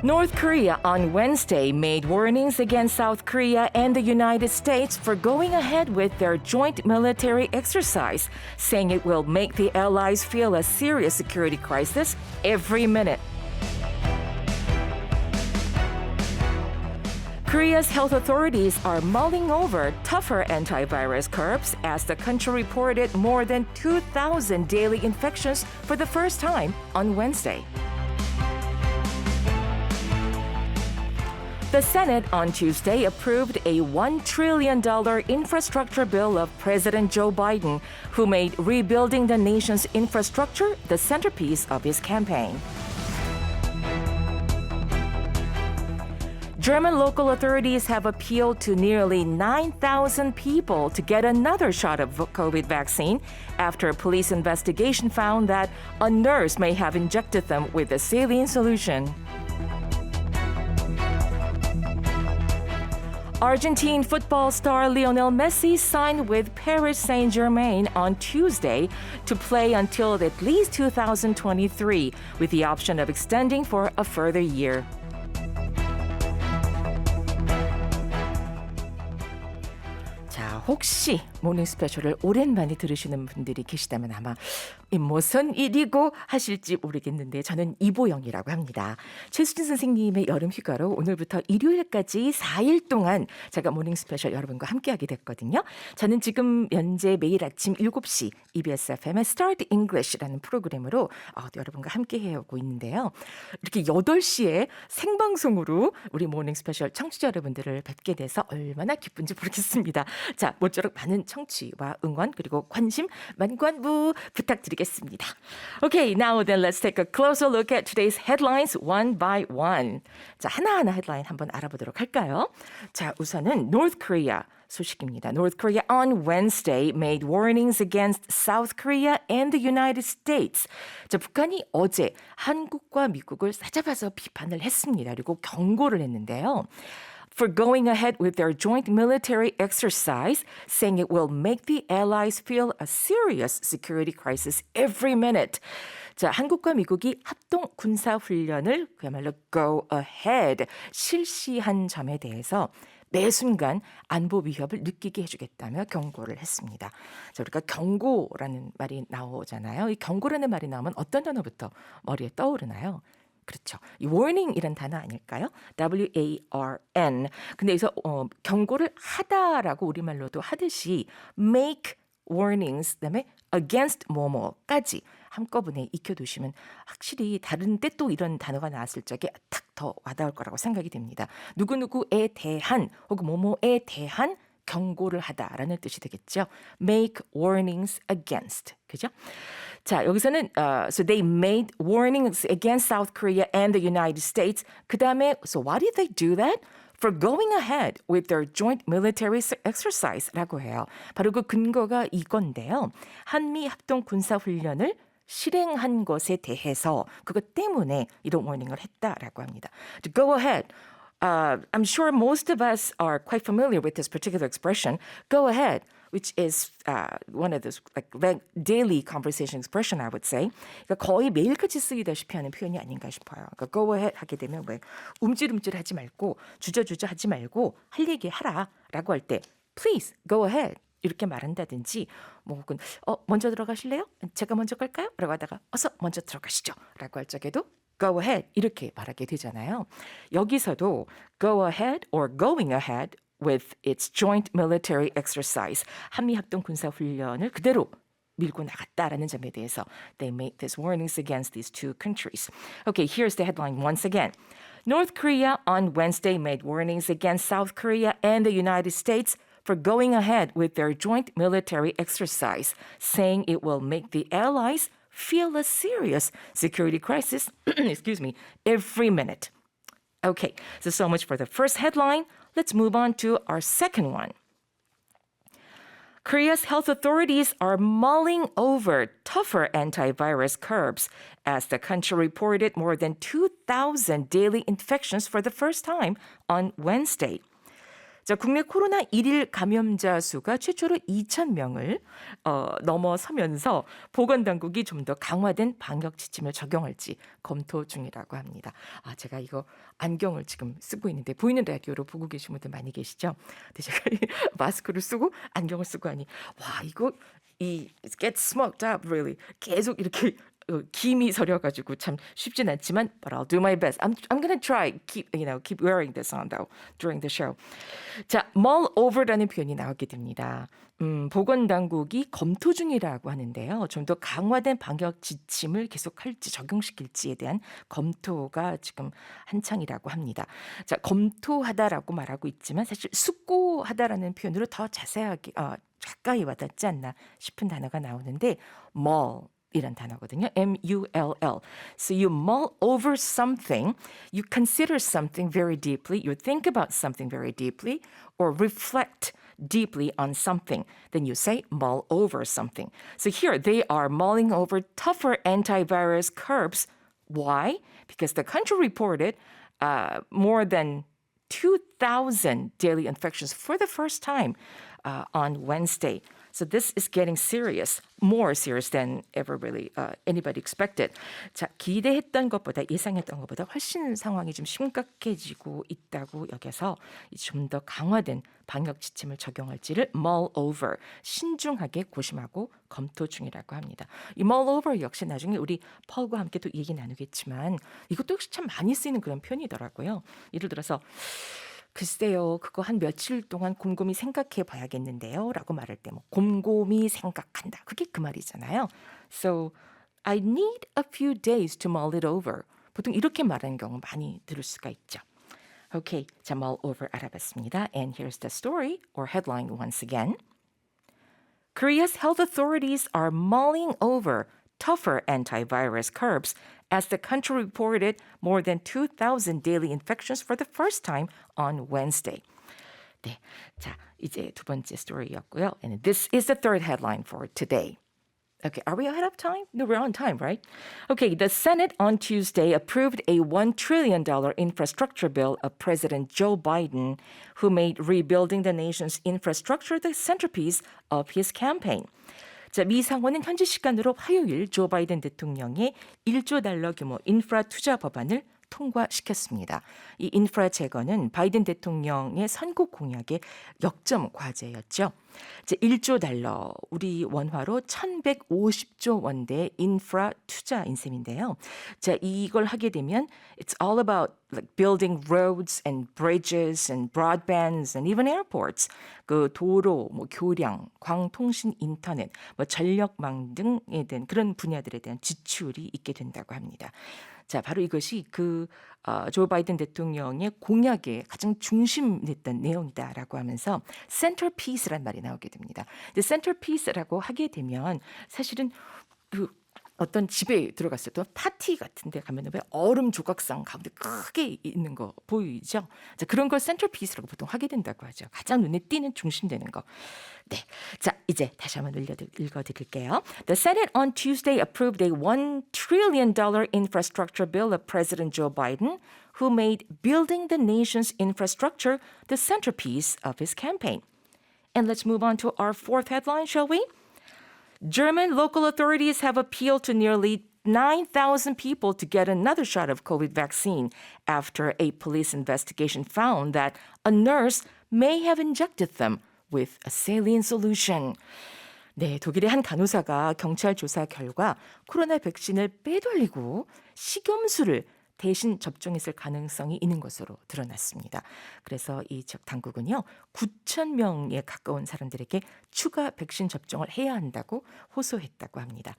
North Korea on Wednesday made warnings against South Korea and the United States for going ahead with their joint military exercise, saying it will make the allies feel a serious security crisis every minute. Korea's health authorities are mulling over tougher antivirus curbs as the country reported more than 2,000 daily infections for the first time on Wednesday. The Senate on Tuesday approved a $1 trillion infrastructure bill of President Joe Biden, who made rebuilding the nation's infrastructure the centerpiece of his campaign. German local authorities have appealed to nearly 9,000 people to get another shot of COVID vaccine after a police investigation found that a nurse may have injected them with a saline solution. Argentine football star Lionel Messi signed with Paris Saint-Germain on Tuesday to play until at least 2023, with the option of extending for a further year. 자, 혹시 모닝 스페셜을 오랜만에 들으시는 분들이 계시다면 아마 무슨 일이고 하실지 모르겠는데 저는 이보영이라고 합니다. 최수진 선생님의 여름 휴가로 오늘부터 일요일까지 4일 동안 제가 모닝 스페셜 여러분과 함께하게 됐거든요. 저는 지금 현재 매일 아침 7시 EBS FM의 Start English라는 프로그램으로 여러분과 함께해오고 있는데요. 이렇게 8시에 생방송으로 우리 모닝 스페셜 청취자 여러분들을 뵙게 돼서 얼마나 기쁜지 모르겠습니다. 자, 모쪼록 많은 청취와 응원 그리고 관심 만관부 부탁드리겠습니다. Okay, now then let's take a closer look at today's headlines one by one. 자, 하나하나 헤드라인 한번 알아보도록 할까요? 자, 우선은 North Korea 소식입니다. North Korea on Wednesday made warnings against South Korea and the United States. 자, 북한이 어제 한국과 미국을 싸잡아서 비판을 했습니다. 그리고 경고를 했는데요. For going ahead with their joint military exercise, saying it will make the allies feel a serious security crisis every minute. 자, 한국과 미국이 합동 군사 훈련을 그야말로 go ahead 실시한 점에 대해서 매 순간 안보 위협을 느끼게 해주겠다며 경고를 했습니다. 자, 우리가 경고라는 말이 나오잖아요. 이 경고라는 말이 나오면 어떤 단어부터 머리에 떠오르나요? 그렇죠. 이 warning이란 단어 아닐까요? W-A-R-N. 근데 여기서 경고를 하다라고 우리말로도 하듯이 make warnings, 그다음에 against 뭐뭐까지 한꺼번에 익혀두시면 확실히 다른 때 또 이런 단어가 나왔을 적에 탁 더 와닿을 거라고 생각이 됩니다. 누구누구에 대한 혹은 뭐뭐에 대한 경고를 하다라는 뜻이 되겠죠. Make warnings against. 그죠? 자, 여기서는 so they made warnings against South Korea and the United States. 그다음에 so why did they do that? For going ahead with their joint military exercise라고 해요. 바로 그 근거가 이건데요. 한미 합동 군사 훈련을 실행한 것에 대해서 그것 때문에 이런 워닝을 했다라고 합니다. To go ahead. I'm sure most of us are quite familiar with this particular expression, go ahead, which is one of those like daily conversation expression, I would say. 그러니까 거의 매일같이 쓰이다시피 하는 표현이 아닌가 싶어요. 그러니까 go ahead 하게 되면 왜 움찔움찔 하지 말고 주저주저 하지 말고 할 얘기 하라라고 할 때 please go ahead 이렇게 말한다든지 뭐 혹은 먼저 들어가실래요? 제가 먼저 갈까요? 라고 하다가 어서 먼저 들어가시죠 라고 할 적에도 go ahead 이렇게 말하게 되잖아요. 여기서도 go ahead or going ahead with its joint military exercise 한미 합동 군사 훈련을 그대로 밀고 나갔다라는 점에 대해서 they made these warnings against these two countries. Okay, here's the headline once again. North Korea on Wednesday made warnings against South Korea and the United States for going ahead with their joint military exercise, saying it will make the allies feel a serious security crisis, excuse me, every minute. Okay, so much for the first headline. Let's move on to our second one. Korea's health authorities are mulling over tougher antivirus curbs as the country reported more than 2,000 daily infections for the first time on Wednesday. 자, 국내 코로나 1일 감염자 수가 최초로 2,000명을 넘어서면서 보건당국이 좀 더 강화된 방역 지침을 적용할지 검토 중이라고 합니다. 아, 제가 이거 안경을 지금 쓰고 있는데 보이는 라디오로 보고 계신 분들 많이 계시죠? 근데 제가 이 마스크를 쓰고 안경을 쓰고 하니 와, 이거 이 it gets smoked up really 계속 이렇게 김이 서려가지고 참 쉽진 않지만 but I'll do my best. I'm gonna try keep wearing this on though during the show. 자, mull over라는 표현이 나오게 됩니다. 보건당국이 검토 중이라고 하는데요. 좀 더 강화된 방역 지침을 계속할지 적용시킬지에 대한 검토가 지금 한창이라고 합니다. 자, 검토하다라고 말하고 있지만 사실 숙고하다라는 표현으로 더 자세하게 가까이 와닿지 않나 싶은 단어가 나오는데 mull 이란 단어거든요. M-U-L-L. So you mull over something, you consider something very deeply, you think about something very deeply, or reflect deeply on something. Then you say mull over something. So here they are mulling over tougher antivirus curbs. Why? Because the country reported more than 2,000 daily infections for the first time on Wednesday. So this is getting serious, more serious than ever really anybody expected. 자, 기대했던 것보다 예상했던 것보다 훨씬 상황이 좀 심각해지고 있다고 여겨서 좀 더 강화된 방역 지침을 적용할지를 mull over, 신중하게 고심하고 검토 중이라고 합니다. 이 mull over 역시 나중에 우리 펄과 함께 또 얘기 나누겠지만 이것도 역시 참 많이 쓰이는 그런 표현이더라고요. 예를 들어서 글쎄요, 그거 한 며칠 동안 곰곰이 생각해 봐야겠는데요 라고 말할 때 뭐 곰곰이 생각한다. 그게 그 말이잖아요. So, I need a few days to mull it over. 보통 이렇게 말하는 경우 많이 들을 수가 있죠. Okay, 자, mull over 알아봤습니다. And here's the story or headline once again. Korea's health authorities are mulling over tougher antivirus curbs as the country reported more than 2,000 daily infections for the first time on Wednesday. 네, 자, 이제 두 번째 스토리였고요. And this is the third headline for today. Okay, are we ahead of time? No, we're on time, right? Okay, the Senate on Tuesday approved a $1 trillion infrastructure bill of President Joe Biden, who made rebuilding the nation's infrastructure the centerpiece of his campaign. 자, 미 상원은 현지 시간으로 화요일 조 바이든 대통령의 1조 달러 규모 인프라 투자 법안을 통과시켰습니다. 이 인프라 재건은 바이든 대통령의 선거 공약의 역점 과제였죠. 이제 1조 달러, 우리 원화로 1,150조 원대 인프라 투자인 셈인데요. 자, 이걸 하게 되면 it's all about like building roads and bridges and broadbands and even airports. 그 도로, 뭐 교량, 광통신, 인터넷, 뭐 전력망 등에 대한 그런 분야들에 대한 지출이 있게 된다고 합니다. 자, 바로 이것이 조 바이든 대통령의 공약의 가장 중심됐던 내용이다라고 하면서 centerpiece란 말이 나오게 됩니다. 근데 centerpiece라고 하게 되면 사실은 어떤 집에 들어갔을 때 파티 같은 데 가면 왜 얼음 조각상 가운데 크게 있는 거 보이죠? 자, 그런 걸 centerpiece라고 보통 하게 된다고 하죠. 가장 눈에 띄는 중심되는 거. 네, 자, 이제 다시 한번 읽어드릴게요. The Senate on Tuesday approved a $1 trillion infrastructure bill of President Joe Biden, who made building the nation's infrastructure the centerpiece of his campaign. And let's move on to our fourth headline, shall we? German local authorities have appealed to nearly 9,000 people to get another shot of COVID vaccine after a police investigation found that a nurse may have injected them with a saline solution. 네, 독일의 한 간호사가 경찰 조사 결과 코로나 백신을 빼돌리고 식염수를 대신 접종했을 가능성이 있는 것으로 드러났습니다. 그래서 이 지역 당국은요, 9,000명에 가까운 사람들에게 추가 백신 접종을 해야 한다고 호소했다고 합니다.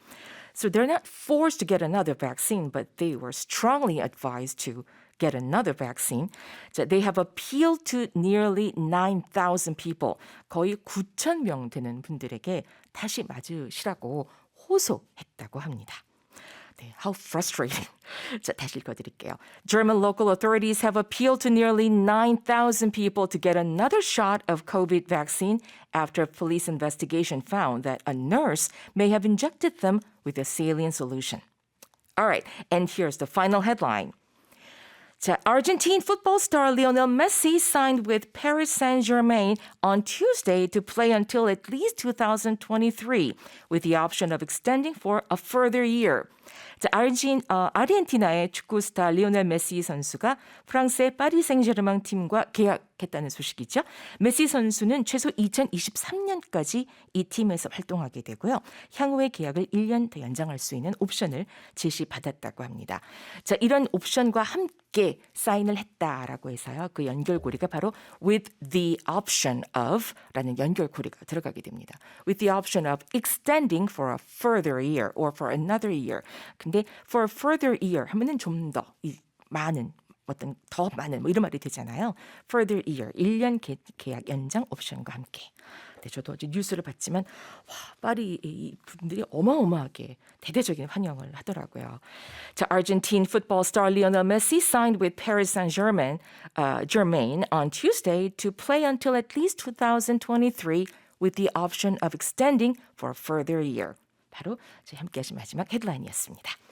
So they're not forced to get another vaccine, but they were strongly advised to get another vaccine. 자, they have appealed to nearly 9,000 people. 거의 9,000명 되는 분들에게 다시 맞으시라고 호소했다고 합니다. 네, how frustrating. 자, 다시 읽어드릴게요. German local authorities have appealed to nearly 9,000 people to get another shot of COVID vaccine after a police investigation found that a nurse may have injected them with a saline solution. All right, and here's the final headline. 자, Argentine football star Lionel Messi signed with Paris Saint-Germain on Tuesday to play until at least 2023 with the option of extending for a further year. 자, 아르헨티나의 축구 스타 리오넬 메시 선수가 프랑스의 파리 생제르맹 팀과 계약했다는 소식이죠. 메시 선수는 최소 2023년까지 이 팀에서 활동하게 되고요. 향후의 계약을 1년 더 연장할 수 있는 옵션을 제시받았다고 합니다. 자, 이런 옵션과 함께 사인을 했다라고 해서요. 그 연결고리가 바로 with the option of 라는 연결고리가 들어가게 됩니다. with the option of extending for a further year or for another year. 근데 for a further year 하면은 좀 더 많은 어떤 더 많은 뭐 이런 말이 되잖아요. further year 1년 계약 연장 옵션과 함께. 네, 저도 어제 뉴스를 봤지만 와, 파리 이 분들이 어마어마하게 대대적인 환영을 하더라고요. 자, Argentine football star Lionel Messi signed with Paris Saint-Germain Germain on Tuesday to play until at least 2023 with the option of extending for a further year. 바로 저희 함께 하신 마지막 헤드라인이었습니다.